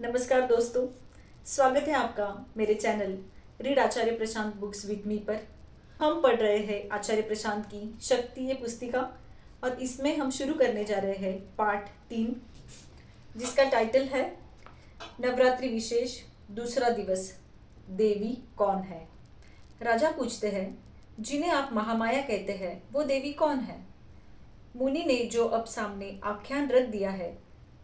नमस्कार दोस्तों, स्वागत है आपका मेरे channel read Acharya Prashant books with me पर। हम पढ़ रहे हैं आचार्य प्रशांत की शक्ति ये पुस्तिका और इसमें हम शुरू करने जा रहे हैं पार्ट 3 जिसका टाइटल है नवरात्रि विशेष दूसरा दिवस, देवी कौन है। राजा पूछते हैं, जिन्हें आप महामाया कहते हैं वो देवी कौन है। मुनि ने जो अब सामने आख्यान रख दिया है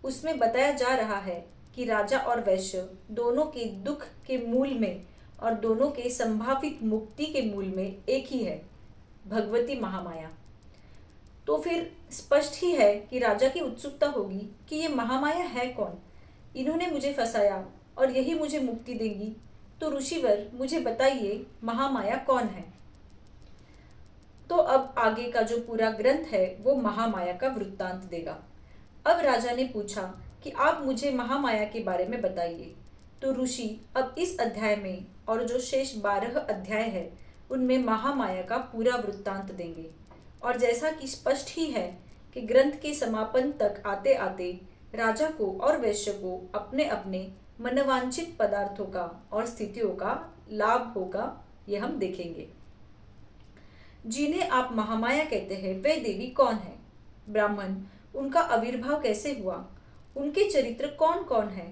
उसमें बताया जा रहा है कि राजा और वैश्य दोनों के दुख के मूल में और दोनों के संभावित मुक्ति के मूल में एक ही है, भगवती महामाया। तो फिर स्पष्ट ही है कि राजा की उत्सुकता होगी कि ये महामाया है कौन, इन्होंने मुझे फंसाया और यही मुझे मुक्ति देंगी। तो ऋषिवर मुझे बताइए महामाया कौन है। तो अब आगे का जो पूरा ग्रंथ है वो महामाया का वृत्तांत देगा। अब राजा ने पूछा कि आप मुझे महामाया के बारे में बताइए। तो ऋषि अब इस अध्याय में और जो शेष 12 अध्याय है उनमें महामाया का पूरा वृत्तांत देंगे। और जैसा कि स्पष्ट ही है कि ग्रंथ के समापन तक आते आते राजा को और वैश्य को अपने अपने मनवांछित पदार्थों का और स्थितियों का लाभ होगा, यह हम देखेंगे। जिन्हें आप महामाया कहते हैं वे देवी कौन है। ब्राह्मण, उनका आविर्भाव कैसे हुआ, उनके चरित्र कौन कौन है।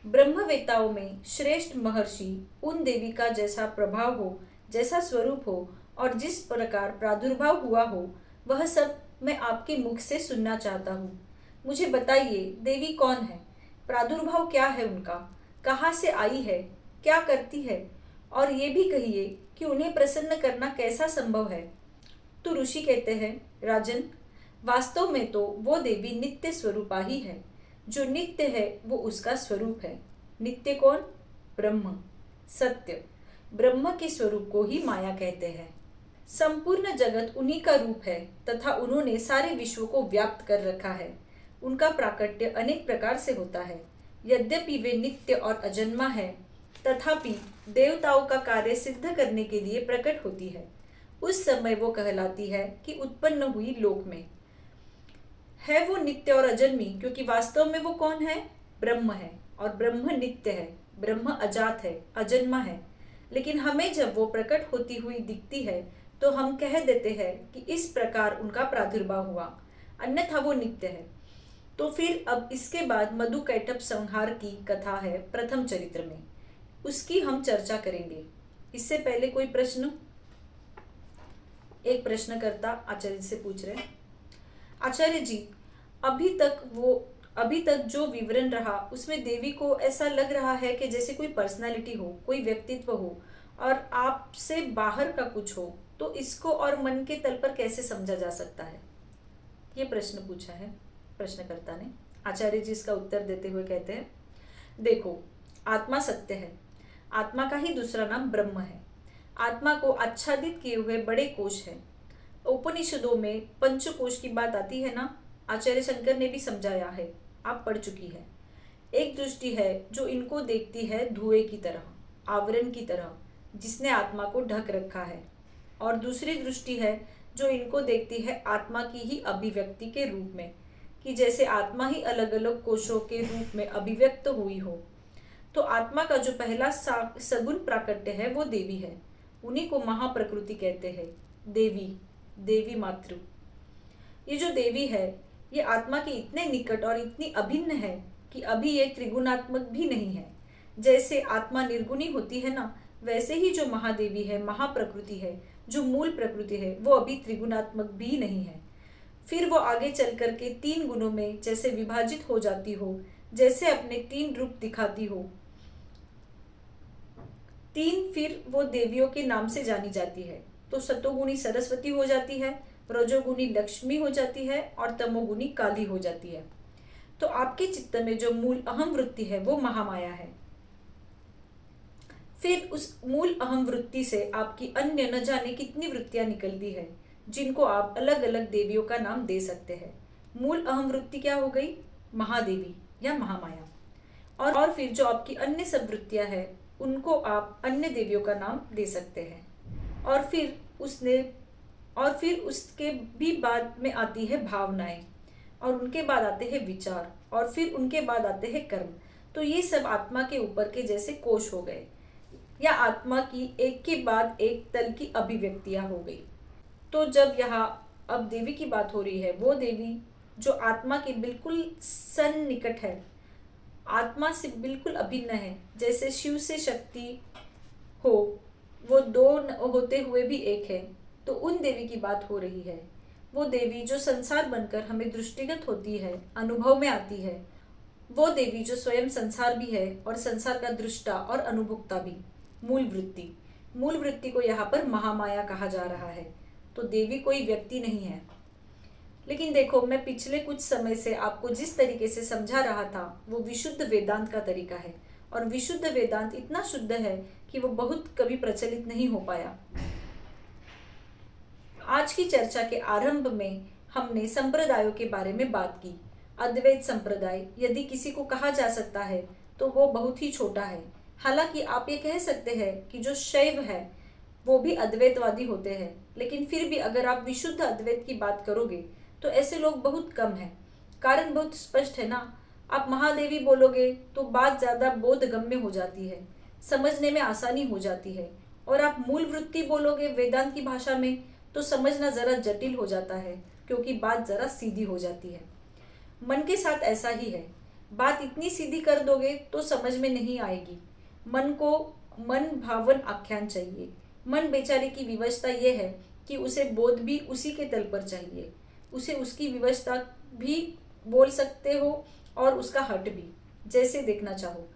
ब्रह्मवेत्ताओं में श्रेष्ठ महर्षि उन देवी का जैसा प्रभाव हो, जैसा स्वरूप हो और जिस प्रकार प्रादुर्भाव हुआ हो, वह सब मैं आपके मुख से सुनना चाहता हूँ। मुझे बताइए देवी कौन है, प्रादुर्भाव क्या है उनका, कहाँ से आई है, क्या करती है, और ये भी कहिए कि उन्हें प्रसन्न करना कैसा संभव है। तो ऋषि कहते हैं, राजन, वास्तव में तो वो देवी नित्य स्वरूपा ही है। जो नित्य है वो उसका स्वरूप है। नित्य कौन? ब्रह्म, सत्य। ब्रह्म के स्वरूप को ही माया कहते हैं। संपूर्ण जगत उन्हीं का रूप है तथा उन्होंने सारे विश्व को व्याप्त कर रखा है। उनका प्राकट्य अनेक प्रकार से होता है। यद्यपि वे नित्य और अजन्मा है, तथापि देवताओं का कार्य सिद्ध करने के लिए प्रकट होती है। उस समय वो कहलाती है कि उत्पन्न हुई लोक में है। वो नित्य और अजन्मी क्योंकि वास्तव में वो कौन है? ब्रह्म है। और ब्रह्म नित्य है, ब्रह्म अजात है, अजन्मा है। लेकिन हमें जब वो प्रकट होती हुई दिखती है तो हम कह देते हैं कि इस प्रकार उनका प्रादुर्भाव हुआ, अन्यथा वो नित्य है। तो फिर अब इसके बाद मधु कैटभ संहार की कथा है प्रथम चरित्र में, उसकी हम चर्चा करेंगे। इससे पहले कोई प्रश्न? एक प्रश्नकर्ता आचार्य से पूछ रहे हैं, आचार्य जी, अभी तक जो विवरण रहा उसमें देवी को ऐसा लग रहा है कि जैसे कोई पर्सनालिटी हो, कोई व्यक्तित्व हो और आपसे बाहर का कुछ हो, तो इसको और मन के तल पर कैसे समझा जा सकता है? ये प्रश्न पूछा है प्रश्नकर्ता ने। आचार्य जी इसका उत्तर देते हुए कहते हैं, देखो, आत्मा सत्य है। आत्मा का ही दूसरा नाम ब्रह्म है। आत्मा को आच्छादित किए हुए बड़े कोश है। उपनिषदों में पंचकोश की बात आती है ना, आचार्य शंकर ने भी समझाया है, आप पढ़ चुकी है। एक दृष्टि है जो इनको देखती है धुएं की तरह, आवरण की तरह, जिसने आत्मा को ढक रखा है। और दूसरी दृष्टि है जो इनको देखती है आत्मा की ही अभिव्यक्ति के रूप में, कि जैसे आत्मा ही अलग अलग कोशों के रूप में अभिव्यक्त हुई हो। तो आत्मा का जो पहला सगुण प्राकट्य है वो देवी है। उन्हीं को महाप्रकृति कहते हैं, देवी, देवी मातृ। ये जो देवी है ये आत्मा के इतने निकट और इतनी अभिन्न है कि अभी ये त्रिगुणात्मक भी नहीं है। जैसे आत्मा निर्गुणी होती है ना, वैसे ही जो महादेवी है, महाप्रकृति है, जो मूल प्रकृति है, वो अभी त्रिगुणात्मक भी नहीं है। फिर वो आगे चल करके 3 गुणों में जैसे विभाजित हो जाती हो, जैसे अपने 3 रूप दिखाती हो, 3 फिर वो देवियों के नाम से जानी जाती है। तो सतोगुणी सरस्वती हो जाती है, रजोगुणी लक्ष्मी हो जाती है और तमोगुणी काली हो जाती है। तो आपके चित्त में जो मूल अहम वृत्ति है वो महामाया है। फिर उस मूल अहम वृत्ति से आपकी अन्य न जाने कितनी वृत्तियां निकलती है, जिनको आप अलग अलग देवियों का नाम दे सकते हैं। मूल अहम वृत्ति क्या हो गई? महादेवी या महामाया। और फिर जो आपकी अन्य सब वृत्तियां हैं उनको आप अन्य देवियों का नाम दे सकते हैं। और फिर उसके भी बाद में आती है भावनाएं, और उनके बाद आते हैं विचार, और फिर उनके बाद आते हैं कर्म। तो ये सब आत्मा के ऊपर के जैसे कोश हो गए, या आत्मा की एक के बाद एक तल की अभिव्यक्तियां हो गई। तो जब यहाँ अब देवी की बात हो रही है, वो देवी जो आत्मा के बिल्कुल सन्निकट है, आत्मा से बिल्कुल अभिन्न है, जैसे शिव से शक्ति हो, वो दो होते हुए भी एक है, तो उन देवी की बात हो रही है। वो देवी जो संसार बनकर हमें दृष्टिगत होती है, अनुभव में आती है, वो देवी जो स्वयं संसार भी है और संसार का दृष्टा और अनुभुक्ता भी। मूल वृत्ति को यहाँ पर महामाया कहा जा रहा है। तो देवी कोई व्यक्ति नहीं है। लेकिन देखो, मैं पिछले कुछ समय से आपको जिस तरीके से समझा रहा था वो विशुद्ध वेदांत का तरीका है, और विशुद्ध वेदांत इतना शुद्ध है कि वो बहुत कभी प्रचलित नहीं हो पाया। आज की चर्चा के आरंभ में हमने संप्रदायों के बारे में बात की। अद्वैत संप्रदाय यदि किसी को कहा जा सकता है तो वो बहुत ही छोटा है। हालांकि आप ये कह सकते हैं कि जो शैव है वो भी अद्वैतवादी होते हैं, लेकिन फिर भी अगर आप विशुद्ध अद्वैत की बात करोगे तो ऐसे लोग बहुत कम हैं। कारण बहुत स्पष्ट है ना। आप महादेवी बोलोगे तो बात ज़्यादा बोधगम्य हो जाती है, समझने में आसानी हो जाती है, और आप मूल वृत्ति बोलोगे वेदांत की भाषा में तो समझना ज़रा जटिल हो जाता है, क्योंकि बात ज़रा सीधी हो जाती है। मन के साथ ऐसा ही है। बात इतनी सीधी कर दोगे तो समझ में नहीं आएगी। मन को मन भावन आख्यान चाहिए। मन बेचारे की विवशता ये है कि उसे बोध भी उसी के तल पर चाहिए, उसे उसकी विवशता भी बोल सकते हो और उसका हट भी, जैसे देखना चाहो।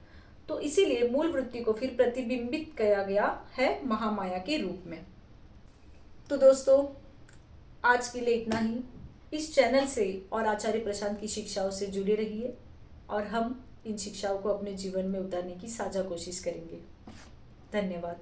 तो इसीलिए मूल वृत्ति को फिर प्रतिबिंबित किया गया है महामाया के रूप में। तो दोस्तों, आज के लिए इतना ही। इस चैनल से और आचार्य प्रशांत की शिक्षाओं से जुड़े रहिए, और हम इन शिक्षाओं को अपने जीवन में उतारने की साझा कोशिश करेंगे। धन्यवाद।